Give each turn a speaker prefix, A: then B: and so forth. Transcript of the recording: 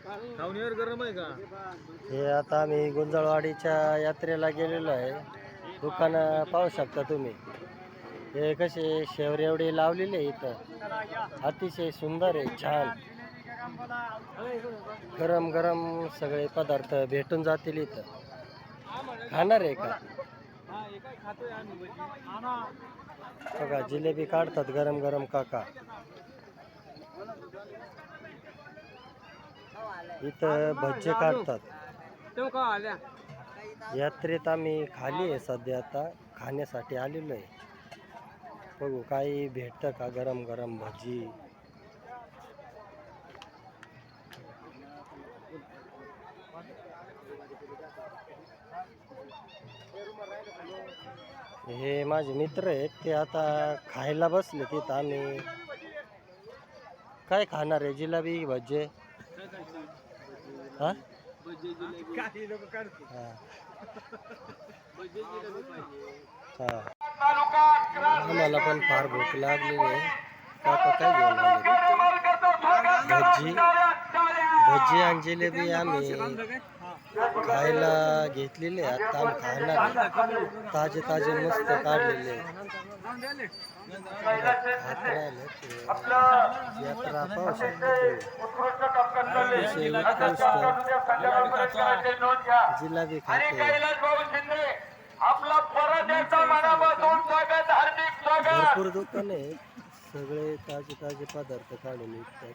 A: खावणीवर गरम आहे का?
B: हे आता आम्ही गुंजळवाडीच्या यात्रेला गेलेलो आहे. दुकानं पाहू शकता तुम्ही. हे कसे शेवरेवडे लावलेले आहे इथं. अतिशय सुंदर आहे, छान. गरम गरम सगळे पदार्थ भेटून जातील इथं. खाणार आहे का? बघा जिलेबी काढतात गरम गरम काका. इथं भज्जे काढतात. यात्रेत आम्ही खाली आहे सध्या, आता खाण्यासाठी आलेलो आहे. बघू काही भेटतं का गरम गरम भजी. हे माझे मित्र आहेत, ते आता खायला बसले तिथं. आम्ही काय खाणार आहे? जिलेबी भजे? हा हा. आम्हाला पण फार भूक लागलेली आहे. काका काय घेऊन आले? भजी भजी आणि जिलेबी आम्ही खायला घेतलेले. आता आम्ही खाणार. ताजे ताजे मस्त काढलेले. यात्रा पाहू शकतो. जिलेबी खाते. भरपूर दुकान आहे. सगळे ताजे ताजे पदार्थ काढून विकतात.